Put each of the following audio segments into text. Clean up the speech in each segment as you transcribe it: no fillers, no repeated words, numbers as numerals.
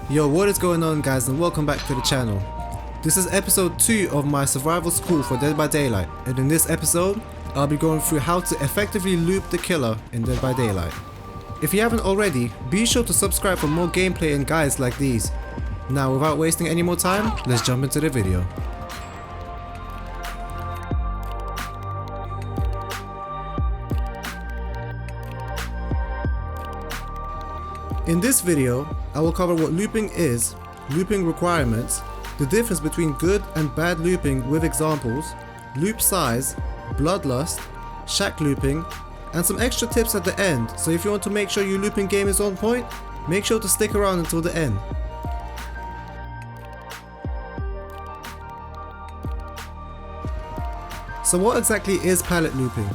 Yo, what is going on guys, and welcome back to the channel. This is episode 2 of my survival school for Dead by Daylight, and in this episode I'll be going through how to effectively loop the killer in Dead by Daylight. If you haven't already, be sure to subscribe for more gameplay and guides like these. Now without wasting any more time, let's jump into the video. In this video, I will cover what looping is, looping requirements, the difference between good and bad looping with examples, loop size, bloodlust, shack looping, and some extra tips at the end, so if you want to make sure your looping game is on point, make sure to stick around until the end. So what exactly is pallet looping?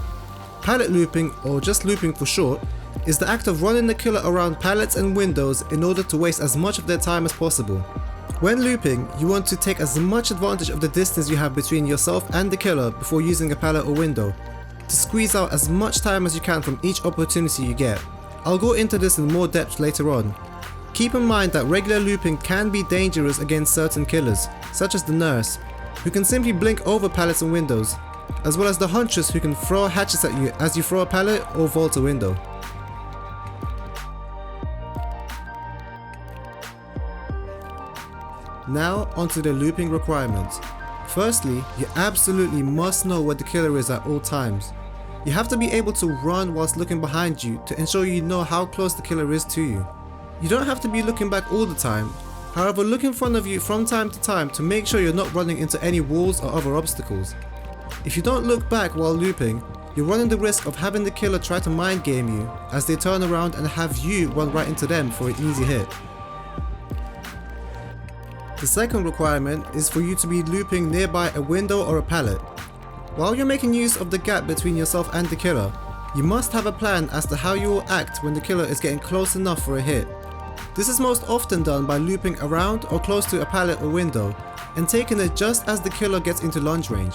Pallet looping, or just looping for short, is the act of running the killer around pallets and windows in order to waste as much of their time as possible. When looping, you want to take as much advantage of the distance you have between yourself and the killer before using a pallet or window, to squeeze out as much time as you can from each opportunity you get. I'll go into this in more depth later on. Keep in mind that regular looping can be dangerous against certain killers, such as the nurse, who can simply blink over pallets and windows, as well as the huntress who can throw hatchets at you as you throw a pallet or vault a window. Now onto the looping requirements. Firstly, you absolutely must know where the killer is at all times. You have to be able to run whilst looking behind you to ensure you know how close the killer is to you. You don't have to be looking back all the time, however look in front of you from time to time to make sure you're not running into any walls or other obstacles. If you don't look back while looping, you're running the risk of having the killer try to mind game you as they turn around and have you run right into them for an easy hit. The second requirement is for you to be looping nearby a window or a pallet. While you're making use of the gap between yourself and the killer, you must have a plan as to how you will act when the killer is getting close enough for a hit. This is most often done by looping around or close to a pallet or window and taking it just as the killer gets into lunge range.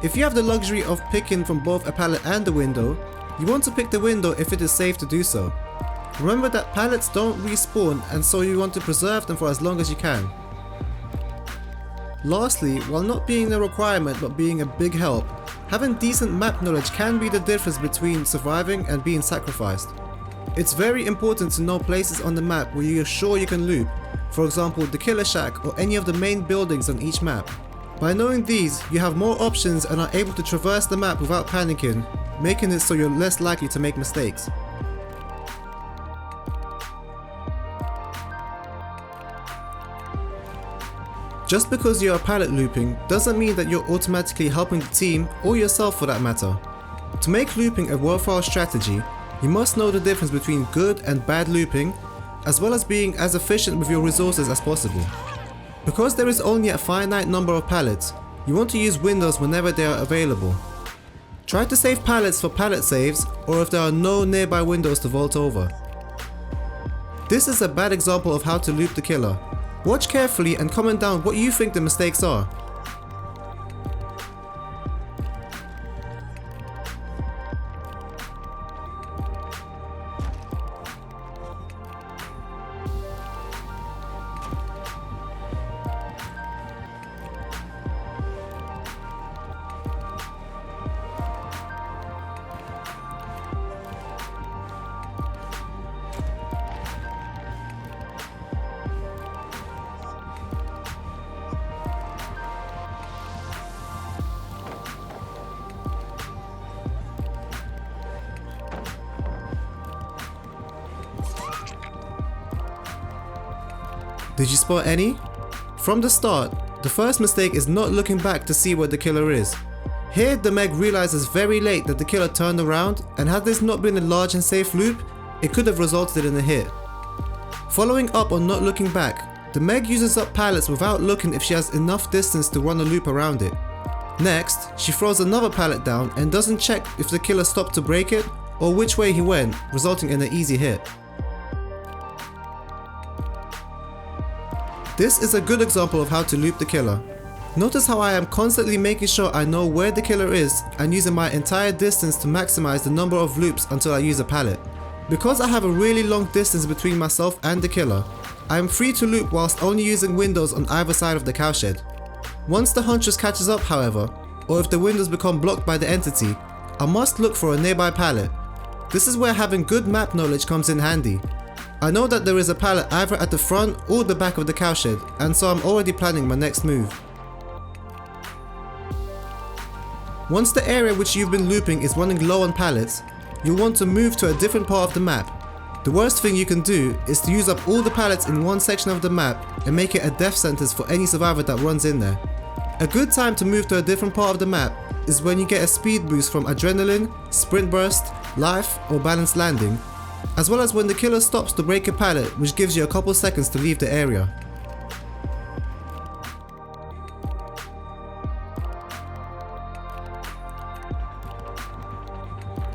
If you have the luxury of picking from both a pallet and a window, you want to pick the window if it is safe to do so. Remember that pallets don't respawn, and so you want to preserve them for as long as you can. Lastly, while not being a requirement but being a big help, having decent map knowledge can be the difference between surviving and being sacrificed. It's very important to know places on the map where you're sure you can loop, for example the killer shack or any of the main buildings on each map. By knowing these, you have more options and are able to traverse the map without panicking, making it so you're less likely to make mistakes. Just because you are pallet looping doesn't mean that you're automatically helping the team or yourself for that matter. To make looping a worthwhile strategy, you must know the difference between good and bad looping, as well as being as efficient with your resources as possible. Because there is only a finite number of pallets, you want to use windows whenever they are available. Try to save pallets for pallet saves, or if there are no nearby windows to vault over. This is a bad example of how to loop the killer. Watch carefully and comment down what you think the mistakes are. Did you spot any? From the start, the first mistake is not looking back to see where the killer is. Here the Meg realizes very late that the killer turned around, and had this not been a large and safe loop, it could have resulted in a hit. Following up on not looking back, the Meg uses up pallets without looking if she has enough distance to run a loop around it. Next, she throws another pallet down and doesn't check if the killer stopped to break it or which way he went, resulting in an easy hit. This is a good example of how to loop the killer. Notice how I am constantly making sure I know where the killer is and using my entire distance to maximize the number of loops until I use a pallet. Because I have a really long distance between myself and the killer, I am free to loop whilst only using windows on either side of the cowshed. Once the huntress catches up however, or if the windows become blocked by the entity, I must look for a nearby pallet. This is where having good map knowledge comes in handy. I know that there is a pallet either at the front or the back of the cowshed, and so I'm already planning my next move. Once the area which you've been looping is running low on pallets, you'll want to move to a different part of the map. The worst thing you can do is to use up all the pallets in one section of the map and make it a death sentence for any survivor that runs in there. A good time to move to a different part of the map is when you get a speed boost from adrenaline, sprint burst, life or balanced landing, as well as when the killer stops to break a pallet, which gives you a couple seconds to leave the area.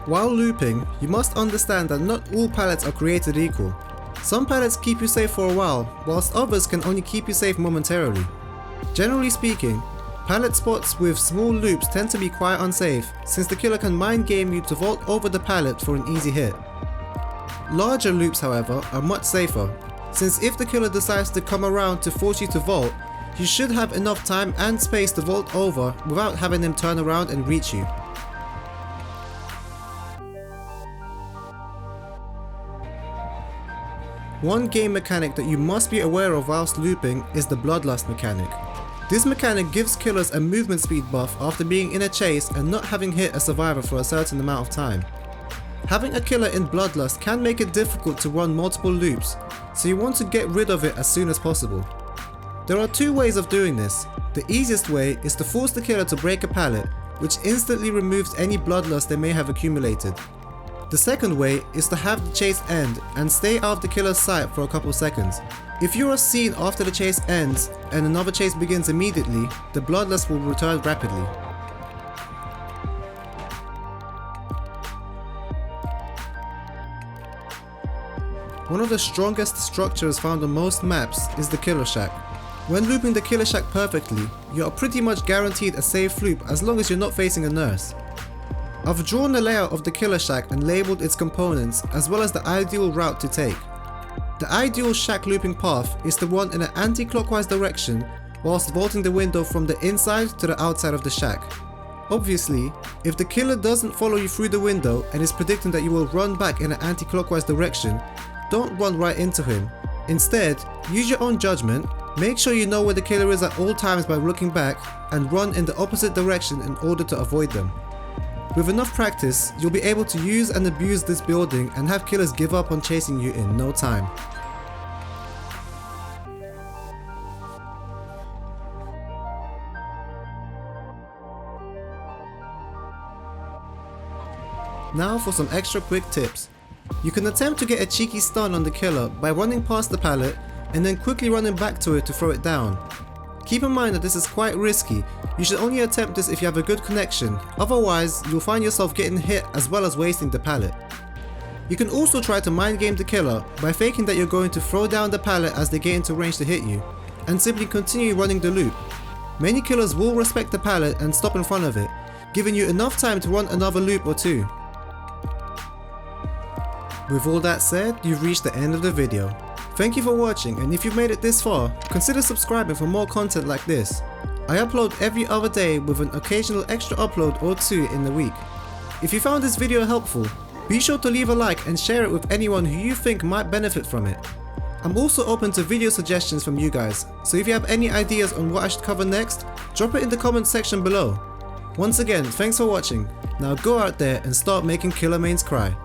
While looping, you must understand that not all pallets are created equal. Some pallets keep you safe for a while, whilst others can only keep you safe momentarily. Generally speaking, pallet spots with small loops tend to be quite unsafe, since the killer can mind game you to vault over the pallet for an easy hit. Larger loops however are much safer, since if the killer decides to come around to force you to vault, you should have enough time and space to vault over without having him turn around and reach you. One game mechanic that you must be aware of whilst looping is the Bloodlust mechanic. This mechanic gives killers a movement speed buff after being in a chase and not having hit a survivor for a certain amount of time. Having a killer in Bloodlust can make it difficult to run multiple loops, so you want to get rid of it as soon as possible. There are two ways of doing this. The easiest way is to force the killer to break a pallet, which instantly removes any Bloodlust they may have accumulated. The second way is to have the chase end and stay out of the killer's sight for a couple seconds. If you are seen after the chase ends and another chase begins immediately, the Bloodlust will return rapidly. One of the strongest structures found on most maps is the Killer Shack. When looping the Killer Shack perfectly, you are pretty much guaranteed a safe loop as long as you're not facing a nurse. I've drawn the layout of the Killer Shack and labelled its components as well as the ideal route to take. The ideal shack looping path is to run in an anti-clockwise direction whilst vaulting the window from the inside to the outside of the shack. Obviously, if the killer doesn't follow you through the window and is predicting that you will run back in an anti-clockwise direction, don't run right into him. Instead, use your own judgment, make sure you know where the killer is at all times by looking back, and run in the opposite direction in order to avoid them. With enough practice, you'll be able to use and abuse this building and have killers give up on chasing you in no time. Now for some extra quick tips. You can attempt to get a cheeky stun on the killer by running past the pallet and then quickly running back to it to throw it down. Keep in mind that this is quite risky. You should only attempt this if you have a good connection, otherwise you'll find yourself getting hit as well as wasting the pallet. You can also try to mind game the killer by faking that you're going to throw down the pallet as they get into range to hit you, and simply continue running the loop. Many killers will respect the pallet and stop in front of it, giving you enough time to run another loop or two. With all that said, you've reached the end of the video. Thank you for watching, and if you've made it this far, consider subscribing for more content like this. I upload every other day with an occasional extra upload or two in the week. If you found this video helpful, be sure to leave a like and share it with anyone who you think might benefit from it. I'm also open to video suggestions from you guys, so if you have any ideas on what I should cover next, drop it in the comments section below. Once again, thanks for watching. Now go out there and start making killer mains cry.